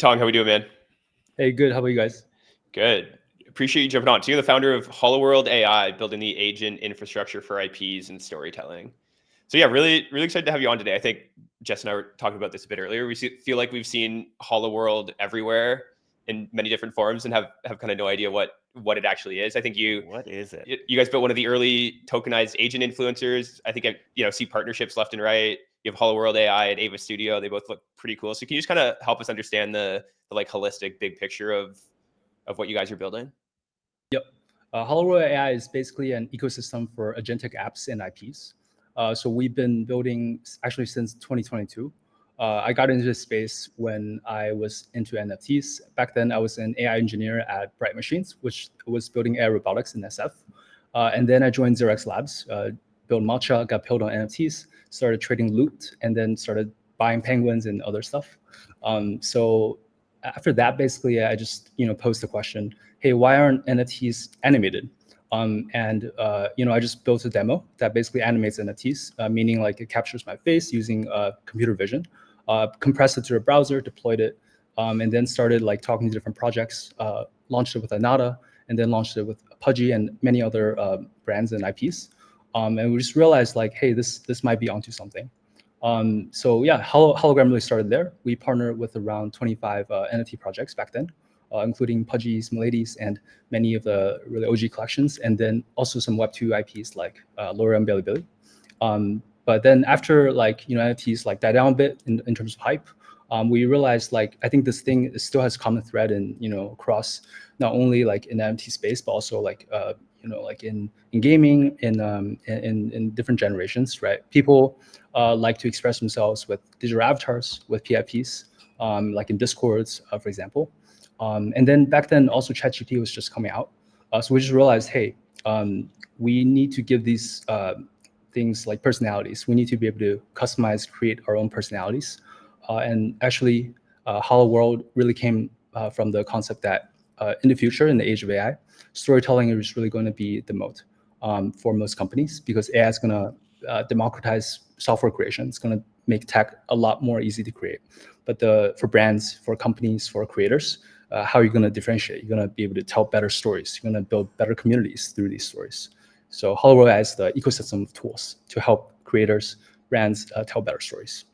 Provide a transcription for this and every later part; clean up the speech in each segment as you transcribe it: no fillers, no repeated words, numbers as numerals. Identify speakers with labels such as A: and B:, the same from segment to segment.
A: Tong, how we doing, man?
B: Hey, good. How about you guys?
A: Good. Appreciate you jumping on. So you're the founder of Holoworld AI, building the agent infrastructure for IPs and storytelling. So yeah, really excited to have you on today. I think Jess and I were talking about this a bit earlier. Feel like we've seen Holoworld everywhere in many different forms and have kind of no idea what it actually is. I think
C: What is it?
A: you guys built one of the early tokenized agent influencers. I think I see partnerships left and right. You have Holoworld AI and Ava Studio. They both look pretty cool. So can you just kind of help us understand the like holistic big picture of what you guys are building?
B: Yep. Hologram AI is basically an ecosystem for agentic apps and IPs. So we've been building actually since 2022. I got into this space when I was into NFTs. Back then, I was an AI engineer at Bright Machines, which was building AI robotics in SF. And then I joined Xerox Labs, built Matcha, got built on NFTs, started trading loot, and then started buying penguins and other stuff. So after that, basically, I just posed the question, hey, why aren't NFTs animated? I just built a demo that basically animates NFTs, meaning like it captures my face using computer vision, compressed it to a browser, deployed it, and then started like talking to different projects, launched it with Anata, and then launched it with Pudgy and many other brands and IPs. And we just realized like, hey, this might be onto something. So yeah, Hologram really started there. We partnered with around 25 NFT projects back then, including Pudgy's, Milady's, and many of the really OG collections, and then also some Web2 IPs like Laura and Billy. But then after like NFTs like died down a bit in terms of hype, we realized like I think this thing still has common thread in across not only like in the NFT space but also like like in gaming, in different generations, right? People like to express themselves with digital avatars, with PFPs, like in Discords, for example. And then back then also ChatGPT was just coming out. So we just realized, hey, we need to give these things like personalities. We need to be able to customize, create our own personalities. And actually, Hollow World really came from the concept that in the future, in the age of AI, storytelling is really going to be the mode for most companies because AI is going to democratize software creation. It's going to make tech a lot more easy to create. But for brands, for companies, for creators, how are you going to differentiate? You're going to be able to tell better stories. You're going to build better communities through these stories. So Hologram has the ecosystem of tools to help creators, brands tell better stories.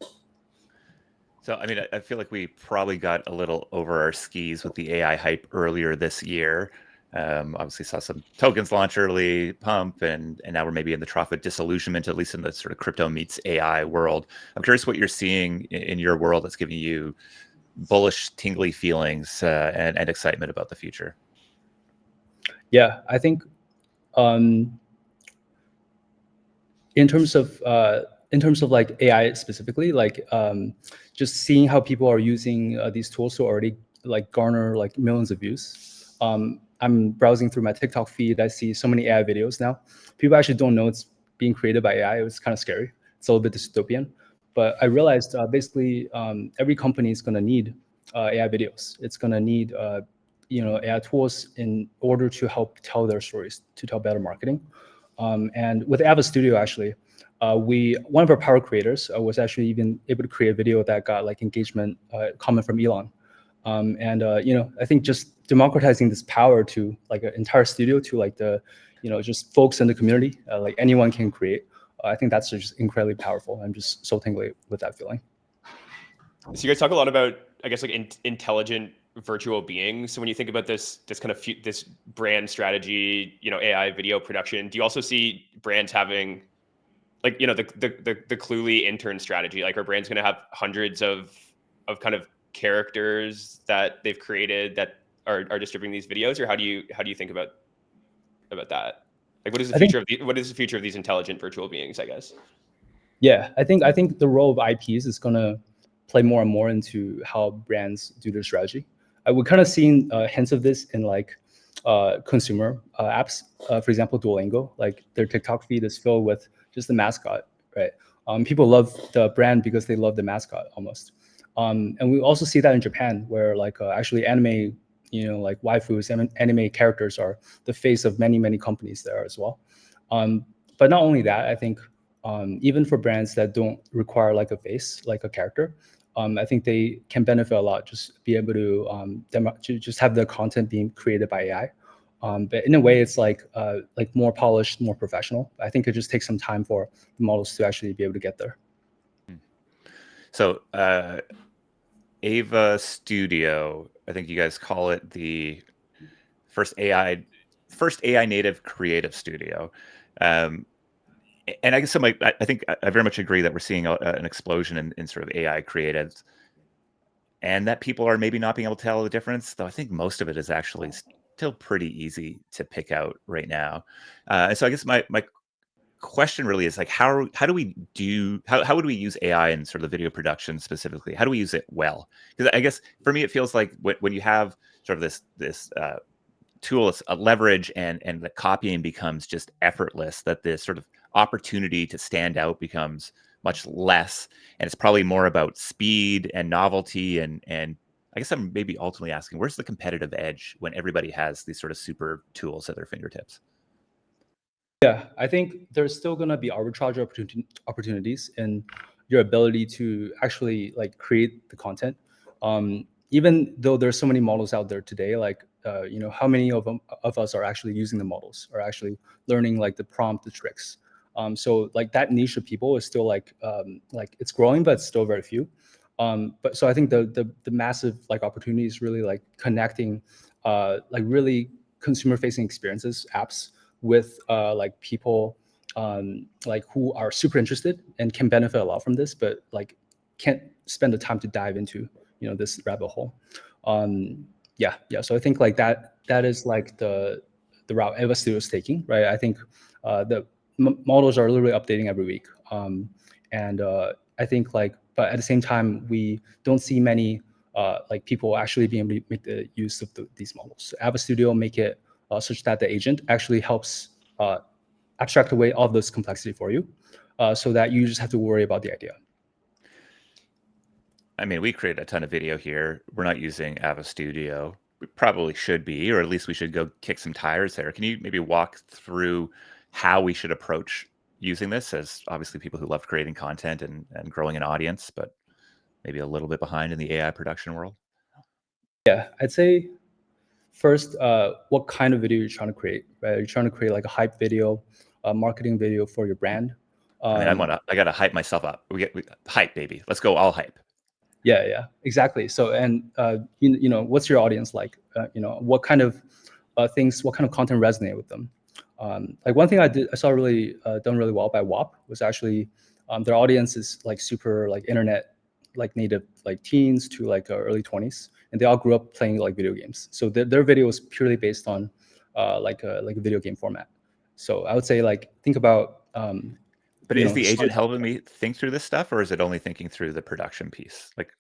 C: So, I mean, I feel like we probably got a little over our skis with the AI hype earlier this year. Obviously saw some tokens launch early, pump, and now we're maybe in the trough of disillusionment, at least in the sort of crypto meets AI world. I'm curious what you're seeing in your world that's giving you bullish, tingly feelings and excitement about the future.
B: Yeah, I think in terms of like AI specifically, like just seeing how people are using these tools to already like garner like millions of views. I'm browsing through my TikTok feed. I see so many AI videos now. People actually don't know it's being created by AI. It was kind of scary. It's a little bit dystopian. But I realized basically every company is going to need AI videos. It's going to need AI tools in order to help tell their stories, to tell better marketing. And with Ava Studio, actually, one of our power creators was actually even able to create a video that got like engagement comment from Elon. I think just democratizing this power to like an entire studio to like the, just folks in the community, like anyone can create. I think that's just incredibly powerful. I'm just so tingly with that feeling.
A: So you guys talk a lot about, I guess, like intelligent virtual beings. So when you think about this kind of this brand strategy, AI video production, do you also see brands having like, the Cluely intern strategy? Like, are brands going to have hundreds of kind of characters that they've created that are distributing these videos, or how do you think about that? Like, what is the future of these intelligent virtual beings, I guess?
B: Yeah, I think the role of IPs is gonna play more and more into how brands do their strategy. We're kind of seeing hints of this in like consumer apps. For example, Duolingo, like their TikTok feed is filled with just the mascot, right? People love the brand because they love the mascot almost. And we also see that in Japan, where like actually anime, like waifus, anime characters are the face of many companies there as well. But not only that, I think even for brands that don't require like a face, like a character, I think they can benefit a lot. Just be able to just have the content being created by AI. But in a way, it's like more polished, more professional. I think it just takes some time for the models to actually be able to get there.
C: So Ava Studio, I think you guys call it the first AI native creative studio. And I guess I think I very much agree that we're seeing an explosion in sort of AI creatives, and that people are maybe not being able to tell the difference. Though I think most of it is actually still pretty easy to pick out right now. And so I guess my question really is like, how would we use AI in sort of video production specifically? How do we use it well? Because I guess for me, it feels like when you have sort of this tool, a leverage, and the copying becomes just effortless, that this sort of opportunity to stand out becomes much less, and it's probably more about speed and novelty. And I guess I'm maybe ultimately asking, where's the competitive edge when everybody has these sort of super tools at their fingertips?
B: Yeah, I think there's still gonna be arbitrage opportunities in your ability to actually like create the content. Even though there's so many models out there today, like how many of us are actually using the models, are actually learning like the prompt, the tricks. So like that niche of people is still like it's growing, but it's still very few. But so I think the massive like opportunity is really like connecting like really consumer facing experiences, apps with like people like who are super interested and can benefit a lot from this, but like can't spend the time to dive into this rabbit hole. Yeah. So I think like that is like the route Eva Studio is taking, right? I think the models are literally updating every week, and I think like, but at the same time, we don't see many like people actually being able to make the use of these models. So Ava Studio make it such that the agent actually helps abstract away all this complexity for you, so that you just have to worry about the idea.
C: I mean, we create a ton of video here. We're not using Ava Studio. We probably should be, or at least we should go kick some tires there. Can you maybe walk through how we should approach using this, as obviously people who love creating content and growing an audience, but maybe a little bit behind in the AI production world?
B: Yeah, I'd say first, what kind of video you're trying to create, right? You're trying to create like a hype video, a marketing video for your brand.
C: I mean, I got to hype myself up. We hype, baby. Let's go all hype.
B: Yeah, exactly. So, and what's your audience like? What kind of things, what kind of content resonate with them? Like one thing I saw really done really well by WAP was actually their audience is like super like internet like native, like teens to like early 20s, and they all grew up playing like video games. So their video was purely based on like a video game format. So I would say like think about
C: But is the agent helping me think through this stuff, or is it only thinking through the production piece? Like,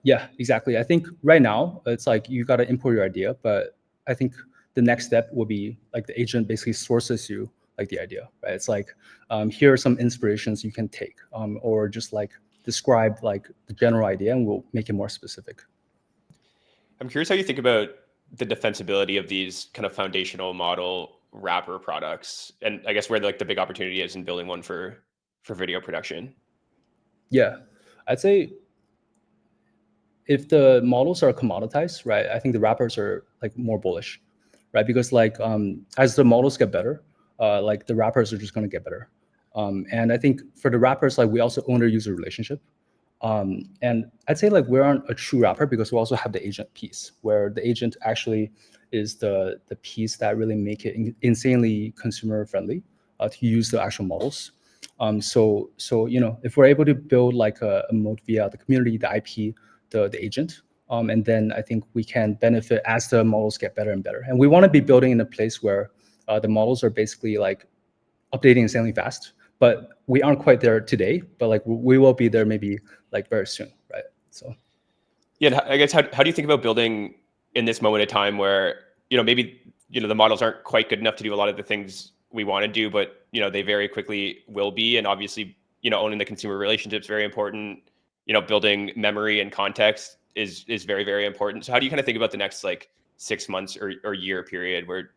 B: yeah, exactly. I think right now it's like you got to import your idea, but I think the next step will be like the agent basically sources you like the idea, right? It's like here are some inspirations you can take, or just like describe like the general idea, and we'll make it more specific.
A: I'm curious how you think about the defensibility of these kind of foundational model wrapper products, and I guess where like the big opportunity is in building one for video production.
B: Yeah, I'd say if the models are commoditized, right, I think the wrappers are like more bullish, right? Because like as the models get better, like the wrappers are just going to get better. And I think for the wrappers, like we also own their user relationship. And I'd say like we aren't a true wrapper because we also have the agent piece, where the agent actually is the piece that really make it insanely consumer friendly to use the actual models. So if we're able to build like a moat via the community, the IP, the agent, and then I think we can benefit as the models get better and better. And we want to be building in a place where the models are basically like updating insanely fast, but we aren't quite there today, but like we will be there maybe like very soon, right? So
A: yeah, I guess how do you think about building in this moment of time where maybe the models aren't quite good enough to do a lot of the things we want to do, but they very quickly will be, and obviously owning the consumer relationship is very important. Building memory and context is very, very important. So how do you kind of think about the next like 6 months or year period where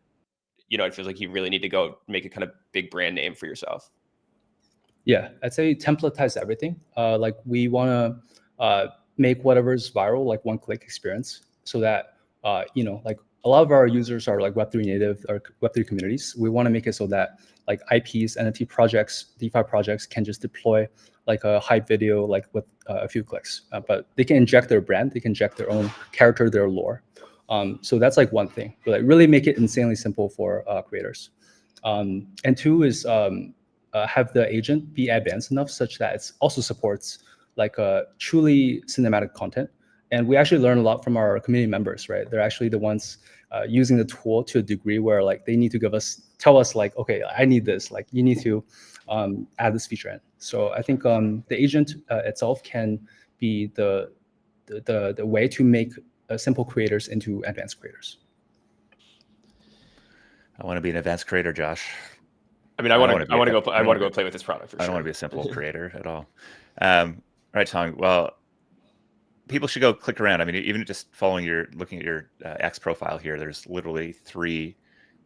A: it feels like you really need to go make a kind of big brand name for yourself?
B: Yeah, I'd say templatize everything. Like we want to make whatever's viral like one-click experience, so that like a lot of our users are like Web3 native or Web3 communities. We want to make it so that like IPs, NFT projects, DeFi projects can just deploy like a hype video like with a few clicks. But they can inject their brand, they can inject their own character, their lore. So that's like one thing. But like really make it insanely simple for creators. And two is have the agent be advanced enough such that it also supports like truly cinematic content. And we actually learn a lot from our community members, right? They're actually the ones using the tool to a degree where like they need to tell us like, okay, I need this, like you need to add this feature in. So I think the agent itself can be the way to make simple creators into advanced creators.
C: I want to be an advanced creator, Josh.
A: I mean, I want to go play with this product for sure.
C: I don't want to be a simple creator at all. All right, Tong. Well, people should go click around. I mean, even just looking at your X profile here, there's literally 3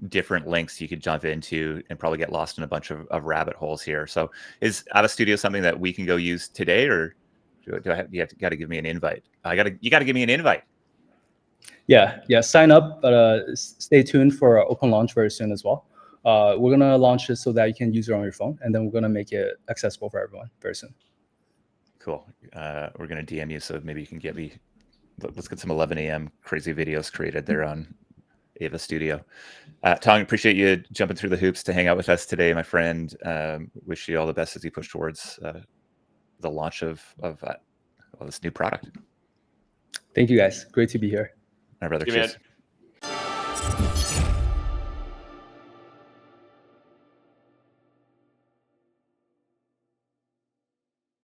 C: different links you could jump into and probably get lost in a bunch of rabbit holes here. So is Ava Studio something that we can go use today, or you got to give me an invite? You got to give me an invite.
B: Yeah, sign up, but stay tuned for our open launch very soon as well. We're gonna launch it so that you can use it on your phone, and then we're gonna make it accessible for everyone very soon.
C: Cool. We're gonna DM you, so maybe you can get me. Let's get some 11 a.m. crazy videos created there on Ava Studio. Tong, appreciate you jumping through the hoops to hang out with us today, my friend. Wish you all the best as you push towards the launch of this new product.
B: Thank you, guys. Great to be here.
C: My brother,
A: Cheers.